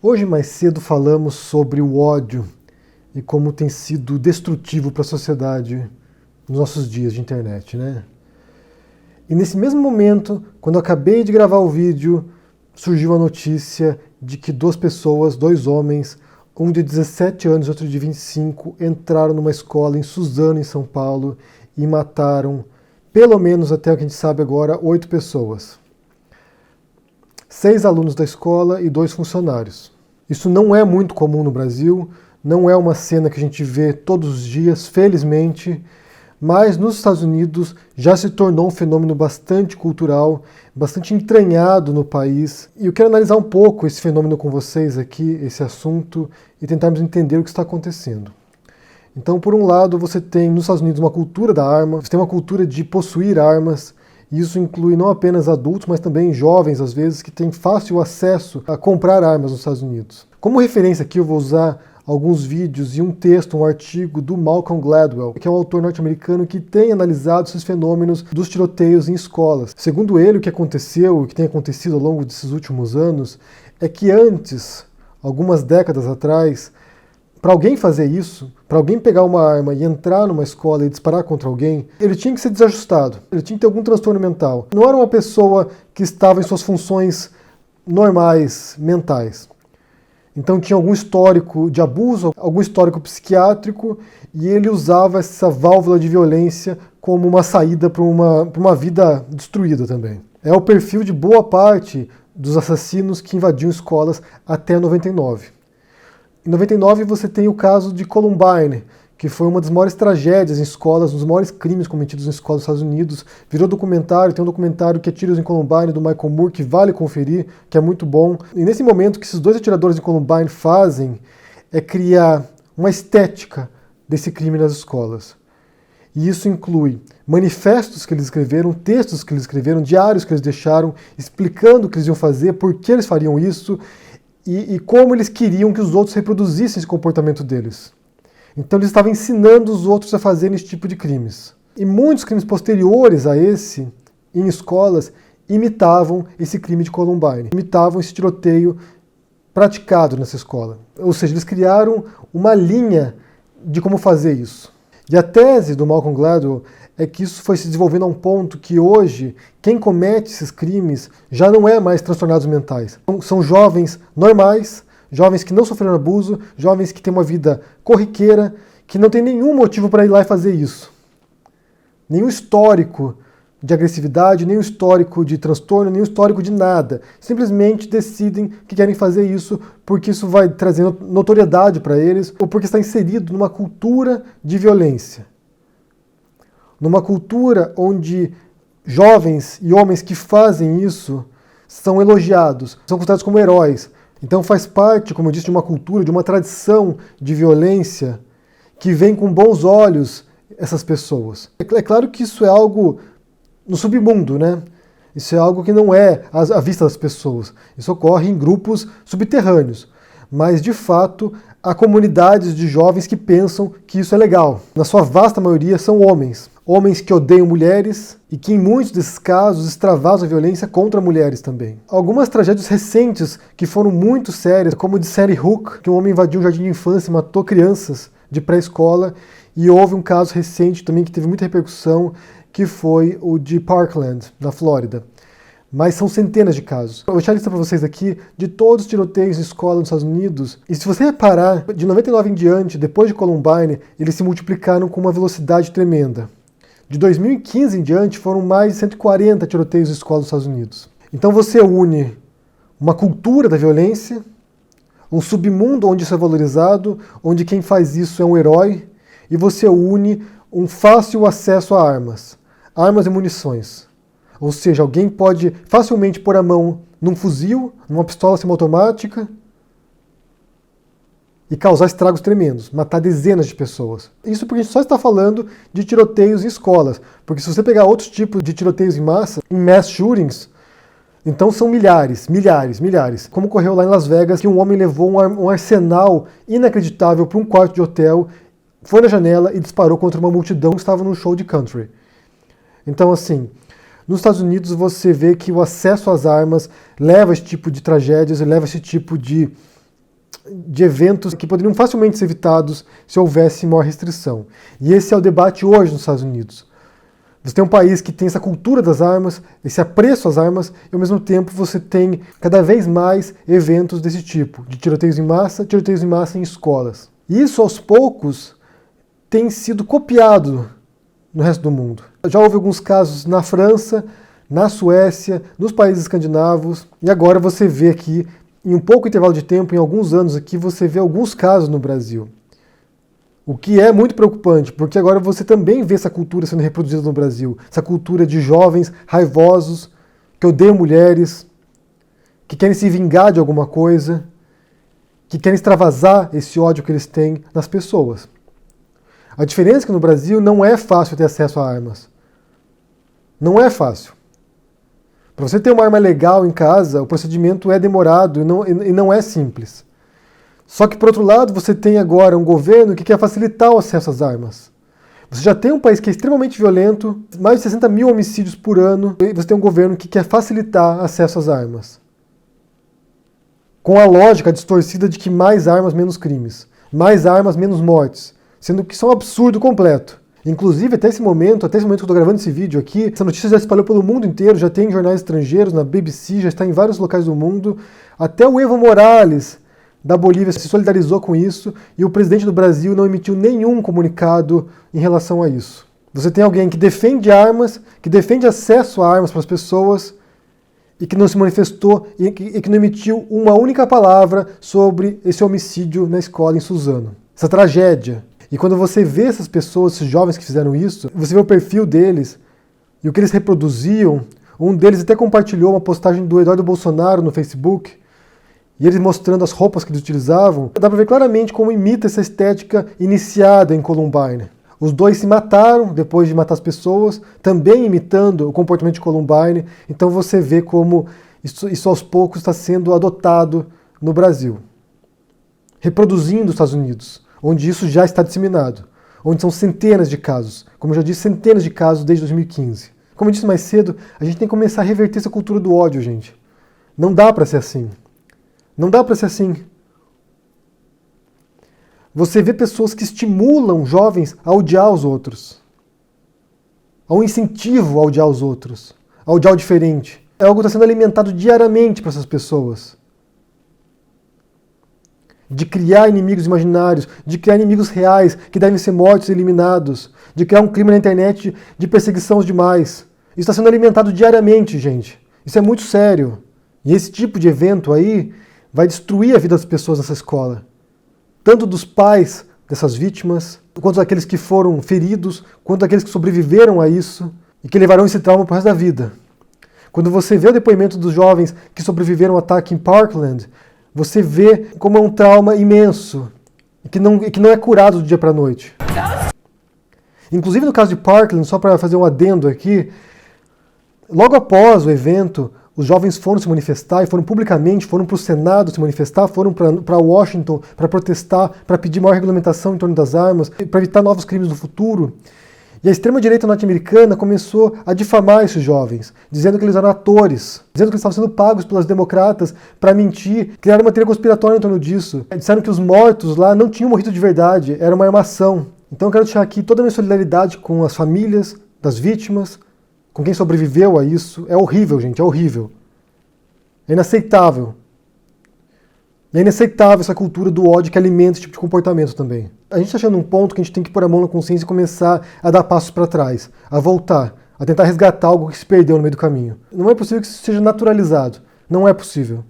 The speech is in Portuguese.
Hoje mais cedo falamos sobre o ódio e como tem sido destrutivo para a sociedade nos nossos dias de internet, né? E nesse mesmo momento, quando eu acabei de gravar o vídeo, surgiu a notícia de que duas pessoas, dois homens, um de 17 anos e outro de 25, entraram numa escola em Suzano, em São Paulo, e mataram, pelo menos até o que a gente sabe agora, 8 pessoas. 6 alunos da escola e 2 funcionários. Isso não é muito comum no Brasil, não é uma cena que a gente vê todos os dias, felizmente, mas nos Estados Unidos já se tornou um fenômeno bastante cultural, bastante entranhado no país. E eu quero analisar um pouco esse fenômeno com vocês aqui, esse assunto, e tentarmos entender o que está acontecendo. Então, por um lado, você tem nos Estados Unidos uma cultura da arma, você tem uma cultura de possuir armas, e isso inclui não apenas adultos, mas também jovens, às vezes, que têm fácil acesso a comprar armas nos Estados Unidos. Como referência aqui eu vou usar alguns vídeos e um texto, um artigo do Malcolm Gladwell, que é um autor norte-americano que tem analisado esses fenômenos dos tiroteios em escolas. Segundo ele, o que aconteceu, o que tem acontecido ao longo desses últimos anos, é que antes, algumas décadas atrás, para alguém fazer isso, para alguém pegar uma arma e entrar numa escola e disparar contra alguém, ele tinha que ser desajustado, ele tinha que ter algum transtorno mental. Não era uma pessoa que estava em suas funções normais, mentais. Então tinha algum histórico de abuso, algum histórico psiquiátrico, e ele usava essa válvula de violência como uma saída para uma vida destruída também. É o perfil de boa parte dos assassinos que invadiam escolas até 99. Em 99 você tem o caso de Columbine, que foi uma das maiores tragédias em escolas, um dos maiores crimes cometidos em escolas dos Estados Unidos. Virou documentário, tem um documentário que é Tiros em Columbine, do Michael Moore, que vale conferir, que é muito bom. E nesse momento, o que esses dois atiradores de Columbine fazem é criar uma estética desse crime nas escolas. E isso inclui manifestos que eles escreveram, textos que eles escreveram, diários que eles deixaram, explicando o que eles iam fazer, por que eles fariam isso, e como eles queriam que os outros reproduzissem esse comportamento deles. Então eles estavam ensinando os outros a fazerem esse tipo de crimes. E muitos crimes posteriores a esse, em escolas, imitavam esse crime de Columbine, imitavam esse tiroteio praticado nessa escola. Ou seja, eles criaram uma linha de como fazer isso. E a tese do Malcolm Gladwell é que isso foi se desenvolvendo a um ponto que hoje quem comete esses crimes já não é mais transtornados mentais. São jovens normais, jovens que não sofreram abuso, jovens que têm uma vida corriqueira, que não tem nenhum motivo para ir lá e fazer isso. Nenhum histórico de agressividade, nenhum histórico de transtorno, nenhum histórico de nada. Simplesmente decidem que querem fazer isso porque isso vai trazer notoriedade para eles ou porque está inserido numa cultura de violência. Numa cultura onde jovens e homens que fazem isso são elogiados, são considerados como heróis. Então faz parte, como eu disse, de uma cultura, de uma tradição de violência que vem com bons olhos essas pessoas. É claro que isso é algo no submundo, né? Isso é algo que não é à vista das pessoas. Isso ocorre em grupos subterrâneos. Mas, de fato, há comunidades de jovens que pensam que isso é legal. Na sua vasta maioria são homens. Homens que odeiam mulheres e que, em muitos desses casos, extravasam a violência contra mulheres também. Algumas tragédias recentes que foram muito sérias, como o de Sandy Hook, que um homem invadiu um jardim de infância e matou crianças de pré-escola, e houve um caso recente também que teve muita repercussão, que foi o de Parkland, na Flórida. Mas são centenas de casos. Eu vou deixar a lista para vocês aqui de todos os tiroteios em escola nos Estados Unidos. E se você reparar, de 99 em diante, depois de Columbine, eles se multiplicaram com uma velocidade tremenda. De 2015 em diante, foram mais de 140 tiroteios em escola nos Estados Unidos. Então você une uma cultura da violência, um submundo onde isso é valorizado, onde quem faz isso é um herói, e você une um fácil acesso a armas e munições. Ou seja, alguém pode facilmente pôr a mão num fuzil, numa pistola semiautomática e causar estragos tremendos, matar dezenas de pessoas. Isso porque a gente só está falando de tiroteios em escolas. Porque se você pegar outros tipos de tiroteios em massa, em mass shootings, então são milhares. Como ocorreu lá em Las Vegas, que um homem levou um arsenal inacreditável para um quarto de hotel, foi na janela e disparou contra uma multidão que estava num show de country. Então, assim, nos Estados Unidos você vê que o acesso às armas leva a esse tipo de tragédias, leva a esse tipo de de eventos que poderiam facilmente ser evitados se houvesse maior restrição. E esse é o debate hoje nos Estados Unidos. Você tem um país que tem essa cultura das armas, esse apreço às armas, e ao mesmo tempo você tem cada vez mais eventos desse tipo, de tiroteios em massa em escolas. E isso, aos poucos, tem sido copiado no resto do mundo. Já houve alguns casos na França, na Suécia, nos países escandinavos, e agora você vê aqui, em um pouco intervalo de tempo, em alguns anos aqui, você vê alguns casos no Brasil. O que é muito preocupante, porque agora você também vê essa cultura sendo reproduzida no Brasil. Essa cultura de jovens raivosos, que odeiam mulheres, que querem se vingar de alguma coisa, que querem extravasar esse ódio que eles têm nas pessoas. A diferença é que no Brasil não é fácil ter acesso a armas. Não é fácil. Para você ter uma arma legal em casa, o procedimento é demorado e não é simples. Só que, por outro lado, você tem agora um governo que quer facilitar o acesso às armas. Você já tem um país que é extremamente violento, mais de 60 mil homicídios por ano, e você tem um governo que quer facilitar acesso às armas. Com a lógica distorcida de que mais armas, menos crimes. Mais armas, menos mortes. Sendo que isso é um absurdo completo. Inclusive, até esse momento que eu estou gravando esse vídeo aqui, essa notícia já se espalhou pelo mundo inteiro, já tem em jornais estrangeiros, na BBC, já está em vários locais do mundo. Até o Evo Morales, da Bolívia, se solidarizou com isso, e o presidente do Brasil não emitiu nenhum comunicado em relação a isso. Você tem alguém que defende armas, que defende acesso a armas para as pessoas, e que não se manifestou e que não emitiu uma única palavra sobre esse homicídio na escola em Suzano. Essa tragédia. E quando você vê essas pessoas, esses jovens que fizeram isso, você vê o perfil deles e o que eles reproduziam. Um deles até compartilhou uma postagem do Eduardo Bolsonaro no Facebook, e eles mostrando as roupas que eles utilizavam. Dá pra ver claramente como imita essa estética iniciada em Columbine. Os dois se mataram depois de matar as pessoas, também imitando o comportamento de Columbine. Então você vê como isso aos poucos está sendo adotado no Brasil. Reproduzindo os Estados Unidos, onde isso já está disseminado. Onde são centenas de casos. Como eu já disse, centenas de casos desde 2015. Como eu disse mais cedo, a gente tem que começar a reverter essa cultura do ódio, gente. Não dá pra ser assim. Não dá pra ser assim. Você vê pessoas que estimulam jovens a odiar os outros. Há um incentivo a odiar os outros. A odiar o diferente. É algo que está sendo alimentado diariamente para essas pessoas. De criar inimigos imaginários, de criar inimigos reais que devem ser mortos e eliminados, de criar um clima na internet de perseguição aos demais. Isso está sendo alimentado diariamente, gente. Isso é muito sério. E esse tipo de evento aí vai destruir a vida das pessoas nessa escola. Tanto dos pais dessas vítimas, quanto daqueles que foram feridos, quanto daqueles que sobreviveram a isso e que levarão esse trauma pro resto da vida. Quando você vê o depoimento dos jovens que sobreviveram ao ataque em Parkland, você vê como é um trauma imenso e que não é curado do dia para a noite. Inclusive no caso de Parkland, só para fazer um adendo aqui, logo após o evento, os jovens foram se manifestar e foram publicamente, foram para o Senado se manifestar, foram para Washington para protestar, para pedir maior regulamentação em torno das armas, para evitar novos crimes no futuro. E a extrema-direita norte-americana começou a difamar esses jovens, dizendo que eles eram atores, dizendo que eles estavam sendo pagos pelas democratas para mentir, criaram uma teoria conspiratória em torno disso. Disseram que os mortos lá não tinham morrido de verdade, era uma armação. Então eu quero deixar aqui toda a minha solidariedade com as famílias das vítimas, com quem sobreviveu a isso. É horrível, gente, é horrível. É inaceitável. É inaceitável essa cultura do ódio que alimenta esse tipo de comportamento também. A gente está chegando num ponto que a gente tem que pôr a mão na consciência e começar a dar passos para trás, a voltar, a tentar resgatar algo que se perdeu no meio do caminho. Não é possível que isso seja naturalizado. Não é possível.